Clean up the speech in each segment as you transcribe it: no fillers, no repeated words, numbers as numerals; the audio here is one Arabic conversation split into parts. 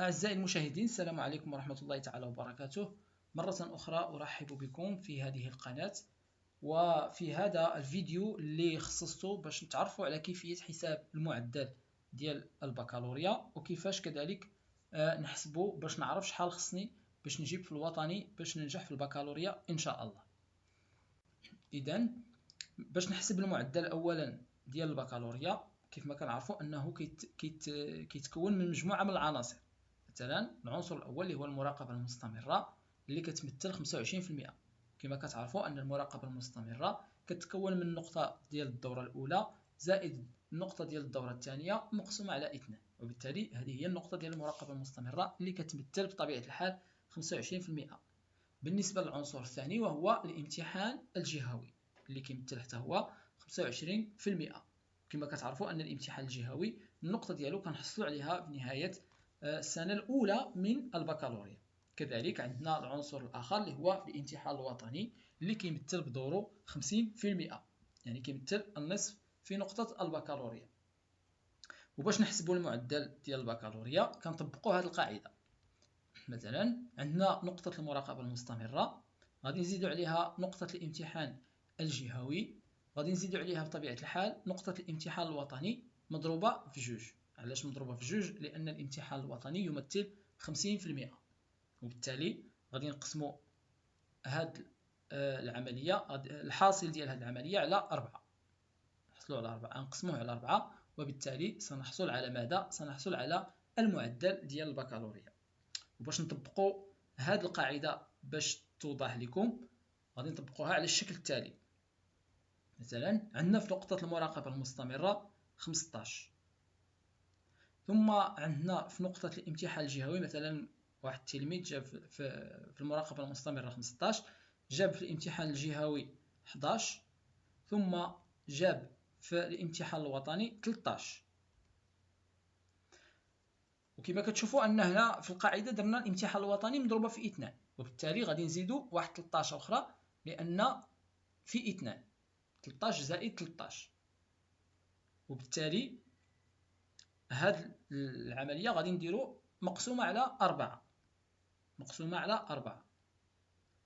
أعزائي المشاهدين، السلام عليكم ورحمة الله تعالى وبركاته. مرة أخرى أرحب بكم في هذه القناة، وفي هذا الفيديو اللي خصصته باش نتعرفوا على كيفية حساب المعدل ديال البكالوريا، وكيفاش كذلك نحسبه باش نعرف شحال خصني باش نجيب في الوطني باش ننجح في البكالوريا إن شاء الله. إذن باش نحسب المعدل أولا ديال البكالوريا، كيف ما كنعرفوا أنه كيتكون من مجموعة من العناصر. مثلا العنصر الاول اللي هو المراقبه المستمره اللي كتمثل 25%. كما كتعرفوا ان المراقبه المستمره كتكون من النقطه ديال الدوره الاولى زائد النقطه ديال الدوره الثانيه مقسومه على 2، وبالتالي هذه هي النقطه ديال المراقبه المستمره اللي كتمثل بطبيعه الحال 25%. بالنسبه للعنصر الثاني وهو الامتحان الجهوي اللي كيمثل حتى هو 25%. كما كتعرفوا ان الامتحان الجهوي النقطه ديالو كنحصلوا عليها في نهايه السنة الأولى من البكالوريا. كذلك عندنا العنصر الآخر اللي هو الامتحان الوطني اللي كيمثل بدوره 50%، يعني كيمثل النصف في نقطة البكالوريا. وباش نحسبوا المعدل ديال البكالوريا كنطبقوا هذه القاعدة. مثلا عندنا نقطة المراقبة المستمرة، غادي نزيدوا عليها نقطة الامتحان الجهوي، غادي نزيدوا عليها بطبيعة الحال نقطة الامتحان الوطني مضروبة في جوج. علاش مضروبة في جوج؟ لأن الامتحان الوطني يمثل 50%، وبالتالي غادي نقسموا هاد العملية، الحاصل ديال هاد العملية على 4. نحصلوا على 4، نقسموه على 4، وبالتالي سنحصل على ماذا؟ سنحصل على المعدل ديال البكالوريا. وباش نطبقوا هاد القاعدة باش توضح لكم غادي نطبقوها على الشكل التالي. مثلا عندنا في نقطة المراقبة المستمرة 15، ثم عندنا في نقطة الامتحان الجهوي مثلا واحد التلميذ جاب في المراقبة المستمرة 15، جاب في الامتحان الجهوي 11، ثم جاب في الامتحان الوطني 13. وكما كتشوفوا ان هنا في القاعدة درنا الامتحان الوطني مضروبة في 2، وبالتالي غادي نزيدوا واحد 13 أخرى لأن في 2 13 زائد 13، وبالتالي هذه العملية غادي نديرو مقسومة على 4، مقسومة على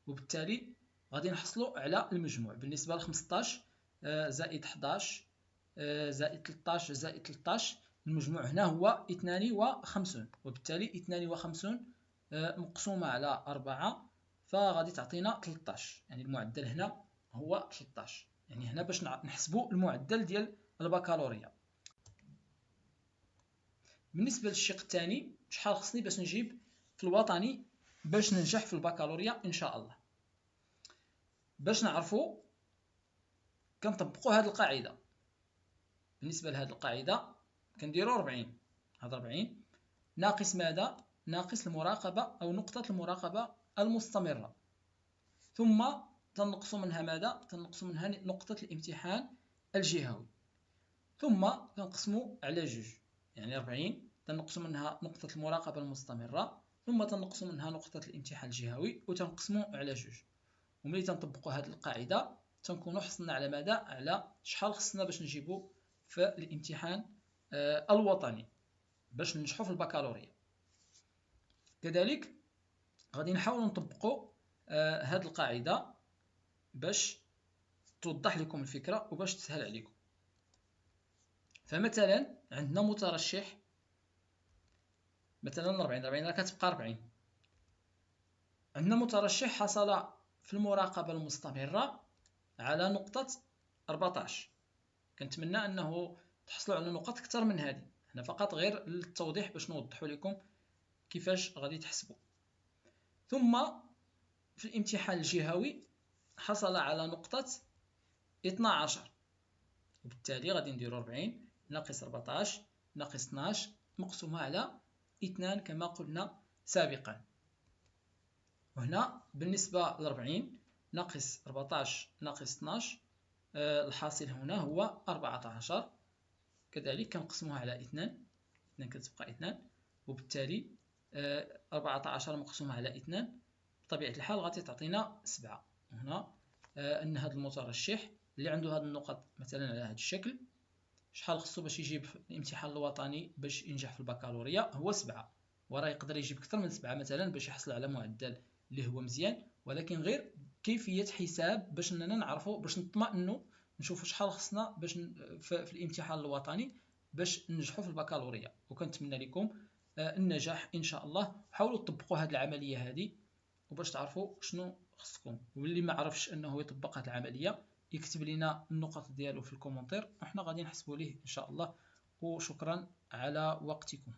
4، وبالتالي غادي نحصلوا على المجموع بالنسبة ل 15 زائد 11 زائد 13 زائد 13. المجموع هنا هو 52، وبالتالي 52 مقسومة على 4 فغادي تعطينا 13، يعني المعدل هنا هو 13. يعني هنا باش نحسبوا المعدل ديال البكالوريا. بالنسبة للشق الثاني، شحال خصني باش نجيب في الوطني باش ننجح في البكالوريا إن شاء الله؟ باش نعرفوا كنطبقوا هذه القاعدة. بالنسبة لهذه القاعدة كنديروا 40، هذا 40 ناقص ماذا؟ ناقص المراقبة أو نقطة المراقبة المستمرة، ثم تنقص منها ماذا؟ تنقص منها نقطة الامتحان الجهوي، ثم تنقسم على جوج، يعني 40 تنقص منها نقطة المراقبة المستمرة، ثم تنقص منها نقطة الامتحان الجهوي وتنقسم على جوج. وملي تنطبقوا هذه القاعدة تنكونوا حصلنا على ماذا؟ على شحال خصنا باش نجيبوا في الامتحان الوطني باش ننجحوا في البكالوريا. كذلك غادي نحاولوا نطبقوا هذه القاعدة باش توضح لكم الفكرة وباش تسهل عليكم. فمثلا عندنا مترشح مثلا 40 راه كتبقى 40. عندنا مترشح حصل في المراقبة المستمرة على نقطة 14. كنتمنى أنه تحصلوا على نقاط أكثر من هذه، هنا فقط غير للتوضيح باش نوضحوا لكم كيفاش غادي تحسبوا. ثم في الامتحان الجهوي حصل على نقطة 12، وبالتالي غادي نديروا 40 ناقص 14 ناقص 12 مقسومة على 2 كما قلنا سابقا. وهنا بالنسبة ل 40 ناقص 14 ناقص 12 الحاصل هنا هو 14. كذلك كنقسموها على 2 كتبقى 2، وبالتالي 14 مقسومة على 2 بطبيعة الحال غادي تعطينا 7. هنا أن هذا المترشح اللي عنده هذه النقط مثلا على هذا الشكل، شحال خصو باش يجيب الامتحان الوطني باش ينجح في البكالوريا؟ هو 7. وراه يقدر يجيب اكثر من 7 مثلا باش يحصل على معدل اللي هو مزيان، ولكن غير كيفيه حساب باش اننا نعرفوا، باش نطمئنوا نشوفوا شحال خصنا باش في الامتحان الوطني باش ننجحوا في البكالوريا. وكنتمنى لكم النجاح ان شاء الله. حاولوا تطبقوا هذه العمليه هذه وباش تعرفوا شنو خصكم، واللي ما عرفش انه يطبق هذه العمليه يكتب لنا النقط ديالو في الكومنتير وحنا غادي نحسبوا ليه ان شاء الله. وشكرا على وقتكم.